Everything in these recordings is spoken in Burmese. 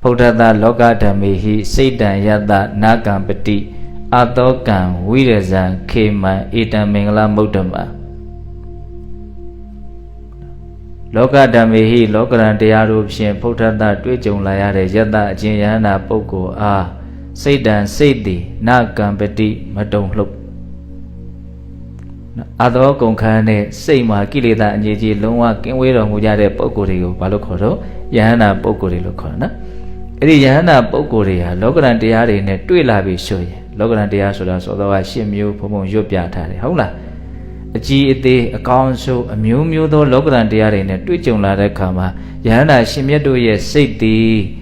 Podata loka dhamihi Satan yata nagampati Atokan Wirazan Kema Ita Mingla Mudama Loka dhamihi Lokaran Diarupshin Podata Twitchung Layare Yata Jinyana Poko A Satan Sati Nagampati Madong Look Ado Konkane Seima Kilita and Jiji Lungwa Kinway on Mujade Pokori Balokoro Yana Pokori Lokona Eri Yana Pokoria Lokaran Diari ne Twilabi Shoy Lokaran Diasola Soda Shimu Pomo Yopia Tari Hola A G ite account so a Mew though Lokaran Diari ne Twitchung La Kama Yana Shimiedo ye Sati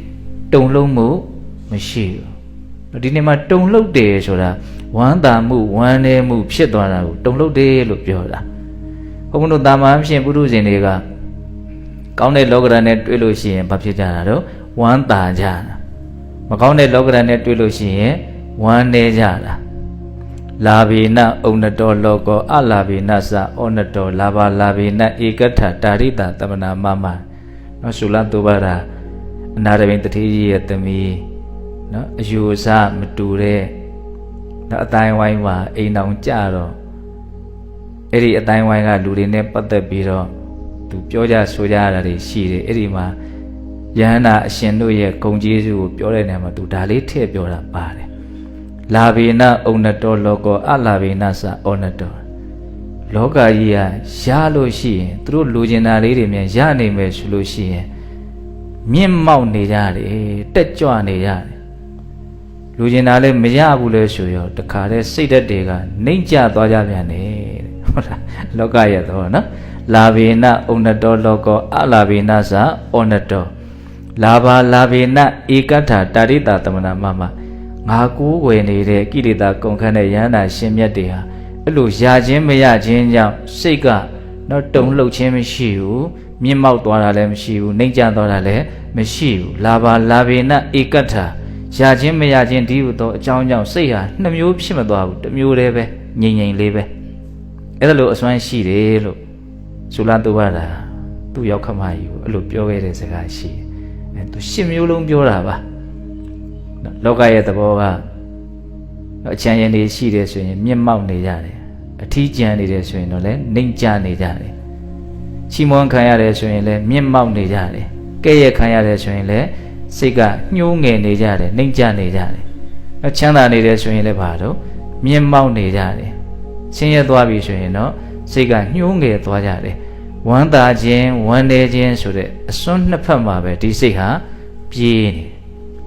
Don't Lomu Machine Dinema don't look there soda one da move one day move shit on don't look there look yoda Homo Dama Shempuru Zenega County Logranet Trilogy and Papijano one da jana Macaune Logranet Trilogy one day jana Labina on the door logo Alabina sa on the door lava labina Ikata Tarita Tamana Mama No Sulatubara another 20 at the me No, you saw Mature. No, a time wine, a non jaro. Eri a time wine, I do the name of the biro to Pioja Soja, she, Erima Yana, Shendoye, Conjizu, Pioranama to Dali tape your body. Lavina on the door logo, Alavinasa on the door. Loga ya, Shalo she, through Lugina lady, and Jani Mesh Lucy. Mim Mount Nijari, Techo Nijari. Luginale Miyabule Suyo, the Kare Sita Dega, Ninja Dojavane, Logaya Dona, Lavina on the door logo, Alavinasa on the door. Lava Lavina Ikata, Tarita Tamana Mama, Maku, Wenide, Kilita, Concanayana, Shemiadia, Lucia Jimia Jinja, Sega, not don't look him shiu, Mimau Dwaralem shiu, Ninja Dorale, Meshiu, Lava Lavina Ikata. Yajin me yajin diu to John Young say ya, no mu Shimado, the mu leve, yin leve. Elo swan she look. Sulantuara, to Yokamayu, look your way as a guy she, and to Shimulum Biorava. Loga at the Boga. A Chinese she is in Mimau Nijari, a teacher is in no land, Ninja Nijari. Simon Kaya is in Mimau Nijari, Kaya Kaya is in Siga, new Nijari, Ninja Nijari. A Chana Nidus in Levado, Mimau Nijari. Senior Dwabi Suino, Siga, new Dwajari. One da Jane, one day Jane should a son of Pama, Tisiha, Pieni.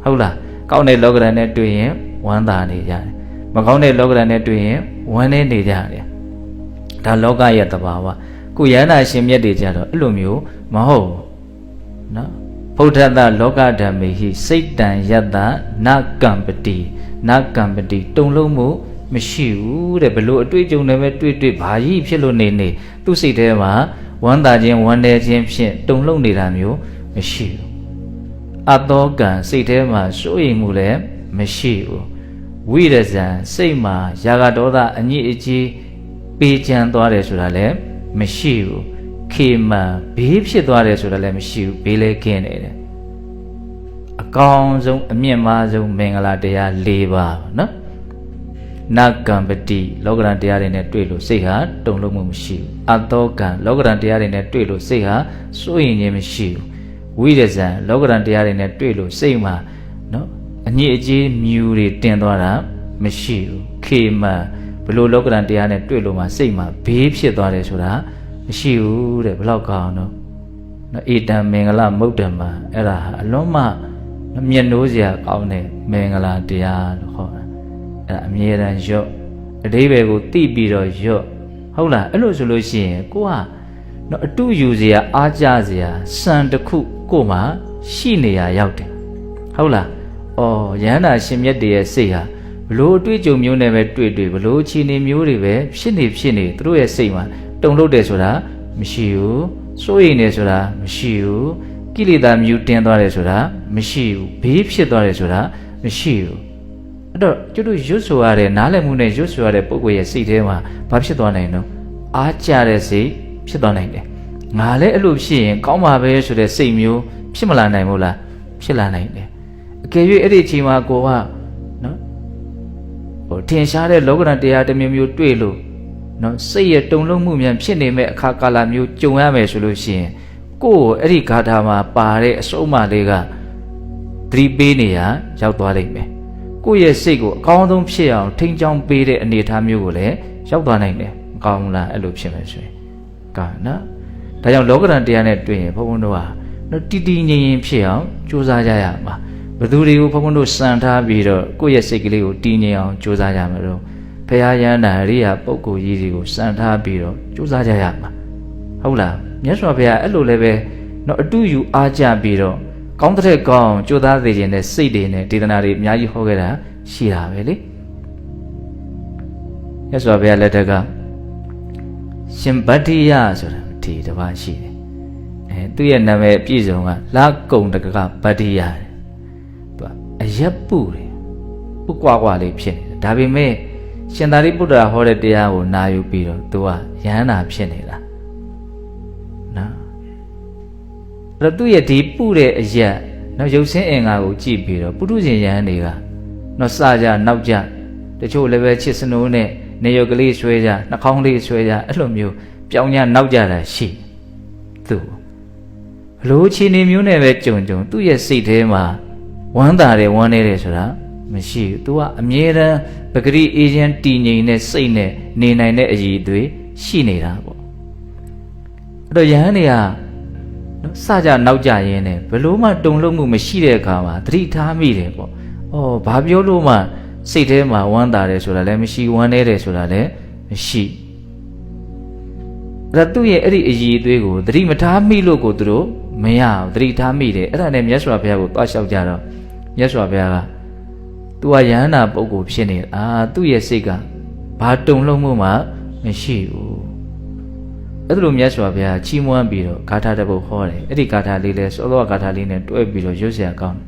Hola, County Logranet to him, one da Nijari. Macone Logranet to him, one day Nijari. Da Loga Yatabawa, Kuyana Shimia Dijaro, Lumu, Maho. No. Podata Loka Damihi, Satan Yata, Nagampati, Tonglomu, Meshu, the below a tweet you never tweeted by Pilonene, to see them, one dajin, one day James, Tonglo Nidamu, Meshu. Adogan, see them, showing Mule, Meshu. Widazan, Sema, Yagadoda, and Yichi, Pijan Doresule, Meshu. Kima, Beep Shidwaresule, Meshu, Bile Kennedy. A council, a Miamazo, Mengala dea, Leva, no? Nagampati, Lograntia in a twilo, say her, don't look Meshu. Adokan, Lograntia in a twilo, say her, so in a Meshu. Widazan, Lograntia in a twilo, say ma, no? A Niji, Muri, Tendora, Meshu, Kima, below Lograntia and a twilo, say ma, Beep Shidwaresula. She would have blocked on no Ita Mengala Mudama, Era, Loma, Mianozia, Aune, Mengala Dia, Amira and Jo, a day will be or Jo. Hola, hello, Solution, Goa. No, two usia, Ajazia, Santa Cook, Goma, Shinia Yaute. Hola, oh, Yana Shimia dea say her. Below Twitch, you never tweet, below Chini Murive, Shini, through a seaman. Don't look this with her, Meshu, so in this with her, Meshu, Kilida mutant or this with her, Meshu, Beep shit or this with her, Meshu. You do Joshua and Nalamune Joshua, a book where you see them, Papshidonano, Archare, Shidonane. Nale Lucy and Koma Bay should have seen you, Shimala Namola, Shilanane. အကယ်၍အဲ့ဒီအချိန်မှာကိုကနော်ဟိုထင်ရှားတဲ့လောကဓာတ်တရားတစ်မျိုးမျိုးတွေ့လို့နော်စိတ်ရဲ့တုန်လှုပ်မှုများဖြစ်နေမဲ့အခါကာလမျိုးကြုံရမယ်ဆိုလို့ရှိရင်ကိုယ့်ကိုအဲ့ဒီဂါထာမှာပါတဲ့အစုံအမလေးကသတိပေးနေရရောက်သွားလိမ့်မယ်ကိုယ့်ရဲ့စိတ်ကိုအကောင်းဆုံးဖြစ်အောင်ထိန်းချောင်းပေးတဲ့အနေအထားမျိုးကိုလည်းရောက်သွားနိုင်တယ်မကောင်းဘူးလားအဲ့လိုဖြစ်မယ်ဆိုရင်ကနော်ဒါကြောင့်လောကဓာတ်တရားနဲ့တွေ့ရင်ဘုန်းဘုန်းတို့ဟာနော်တည်တည်ငြိမ်ငြိမ်ဖြစ်အောင်ကြိုးစားကြရမှာဘသူတွေကိုဘုန်းဘုန်းတို့စံထားပြီးတော့ကိုယ့်ရဲ့စိတ်ကလေးကိုတည်ငြိမ်အောင်ကြိုးစားကြမှာတော့ဘုရားယန္တာအရိယာပုဂ္ဂိုလ်ကြီးတွေကိုစံထားပြီးတော့ကြိုးစားကြရမှာဟုတ်လားမြတ်စွာဘုရားအဲ့လိုလည်းပဲနော်အတူယူအားကြပြီးတော့ကောင်းတဲ့ကောင်းကြိုးစားစေခြင်းနဲ့စိတ်တွေနဲ့ဒေသနာတွေအများကြီးဟောခဲ့တာရှိတာပဲလေမြတ်စွာဘုရားလက်ထက်ကရှင်ဗတ္တိယဆိုတာဒီတစ်ပါးရှိတယ်သူ့ရဲ့နာမည်အပြည့်စုံကလာကုံတကဗတ္တိယသူအရက်ပုတယ်ပုကွာကွာလေးဖြစ်နေတယ်ဒါပေမဲ့ရှင်သာရိပုတ္တရာဟောတဲ့တရားကိုနာယူပြီးတော့သူကယန္တာဖြစ်နေတာနော်အဲ့တော့သူ့ရဲ့ဒီပုတဲ့အရက်နော်ရုပ်ဆင်းအင်္ဂါကိုကြည့်ပြီးတော့ပုထုဇဉ်ယန္တွေကနော်စကြနောက်ကြတချို့လည်းပဲချစ်စနိုးနဲ့နေရုပ်ကလေးဆွဲကြနှာခေါင်းလေးဆွဲကြအဲ့လိုမျိုးပြောင်းကြနောက်ကြတာရှိသူဘလို့ခြေနေမျိုးနဲ့ပဲကြုံသူ့ရဲ့စိတ်ထဲမှာဝမ်းသာတယ်ဝမ်းနေတယ်ဆိုတာမရှိဘူး तू ကအမြဲတမ်းပဂရိအေဂျင့်တည်ငြိမ်တဲ့စိတ်နဲ့နေနိုင်တဲ့အရည်အသွေးရှိနေတာပေါ့အဲ့တော့ယဟန်တွေကနော်စကြနောက်ကြရင်းနဲ့ဘလို့မှတုံ့လုံမှုမရှိတဲ့အခါမှာသတိထားမိတယ်ပေါ့ဩဘာပြောလို့မှစိတ်ထဲမှာဝမ်းသာတယ်ဆိုတာလည်းမရှိဝမ်းနေတယ်ဆိုတာလည်းမရှိအဲ့ဒါသူ့ရဲ့အဲ့ဒီအရည်အသွေးကိုသတိမထားမိလို့ကိုသူတို့မရဘူးသတိထားမိတယ်အဲ့ဒါနဲ့မြတ်စွာဘုရားကိုတွားလျှောက်ကြတော့မြတ်စွာဘုရားကသူကယဟန္တာပုဂ္ဂိုလ်ဖြစ်နေတာသူ့ရဲ့စိတ်ကဘာတုံ့လုံးမှုမှမရှိဘူးအဲ့ဒါလိုမြတ်စွာဘုရားချီးမွမ်းပြီးတော့ဂါထာတစ်ပုဒ်ဟောတယ်အဲ့ဒီဂါထာလေးလဲစောသောဂါထာလေးနဲ့တွဲပြီးတော့ရွတ်เสียကောင်း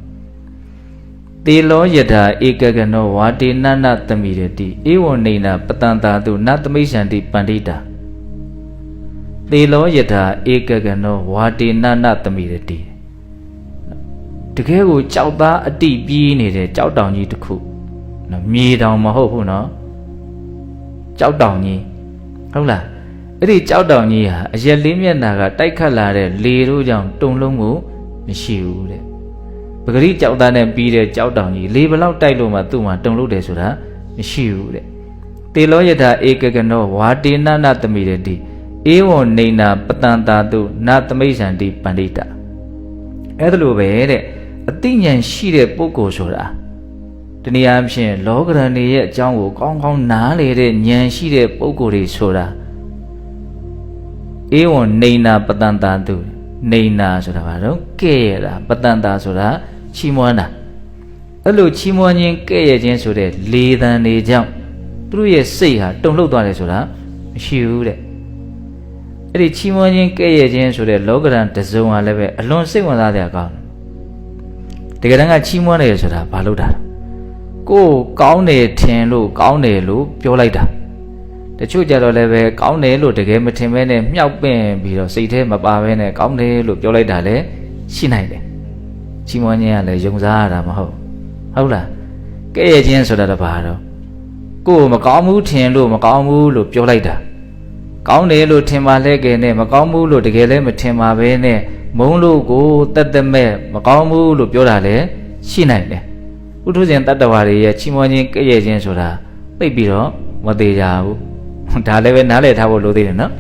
တေလောယထာဧကကနောဝါတေနနသမိရတိဧဝံနေနာပတံတာတုနသမိရှန္တိပန္တိတာတေလောယထာဧကကနောဝါတေနနသမိရတိတကယ်ကိုကြောက်သားအတိပြေးနေတဲ့ကြောက်တောင်ကြီးတစ်ခုနော်မြေတောင်မဟုတ်ဘူးနော်ကြောက်တောင်ကြီးဟုတ်လားအဲ့ဒီကြောက်တောင်ကြီးဟာအရက်လေးမျက်နှာကတိုက်ခတ်လာတဲ့လေတို့ကြောင့်တုံလုံးမှုမရှိဘူးတဲ့ပဂရိကြောက်သားနဲ့ပြီးတဲ့ကြောက်တောင်ကြီးလေဘလောက်တိုက်လို့မှသူ့မှာတုံလို့တယ်ဆိုတာမရှိဘူးတဲ့တေလောယထာဧကကနောဝါတေနနသမိရတိဧဝံနေနာပတံတာတုနသမိရှန္တိပန္တိတာအဲ့ဒါလိုပဲတဲ့အသိဉာဏ်ရှိတဲ့ပုဂ္ဂိုလ်ဆိုတာတနည်းအားဖြင့်လောကဓာတ်ရဲ့အကြောင်းကိုကောင်းကောင်းနားလေတဲ့ဉာဏ်ရှိတဲ့ပုဂ္ဂိုလ်တွေဆိုတာဧဝံနေနာပတံတာတုနေနာဆိုတာဘာလို့ကဲ့ရတာပတံတာဆိုတာချီးမွမ်းတာအဲ့လိုချီးမွမ်းခြင်းကဲ့ရခြင်းဆိုတဲ့လေသံတွေကြောင့်သူတို့ရဲ့စိတ်ဟာတုန်လှုပ်သွားတယ်ဆိုတာမရှိဘူးတဲ့အဲ့ဒီချီးမွမ်းခြင်းကဲ့ရခြင်းဆိုတဲ့လောကဓာတ်တစ်စုံဟာလည်းပဲအလွန်စိတ်ဝင်စားတဲ့အကောင်းတကယ်တမ်းကချီးမွမ်းတယ်ဆိုတာဘာလို့တာကိုကောင်းတယ်ထင်လို့ကောင်းတယ်လို့ပြောလိုက်တာတချို့ကြတော့လည်းပဲကောင်းတယ်လို့တကယ်မထင်ပဲနဲ့မြောက်ပင့်ပြီးတော့စိတ်ထဲမပါပဲနဲ့ကောင်းတယ်လို့ပြောလိုက်တာလည်းရှိနိုင်တယ်ချီးမွမ်းခြင်းကလည်းယုံစားရတာမဟုတ်လားကဲ့ရဲ့ခြင်းဆိုတာတပါတော့ကိုမကောင်းဘူးထင်လို့မကောင်းဘူးလို့ပြောလိုက်တာကောင်းတယ်လို့ထင်ပါလဲကဲနဲ့မကောင်းဘူးလို့တကယ်လည်းမထင်ပါပဲနဲ့မုံလို့ကိုတတ်တမဲ့မကောင်းဘူးလို့ပြောတာလည်းရှိနိုင်တယ်ဥထုဇဉ်တတ္တဝါတွေရဲ့ချီးမွမ်းခြင်းကဲ့ရဲ့ခြင်းဆိုတာသိပြီးတော့မသေးကြဘူးဒါလည်းပဲနားလည်ထားဖို့လိုသေးတယ်နော်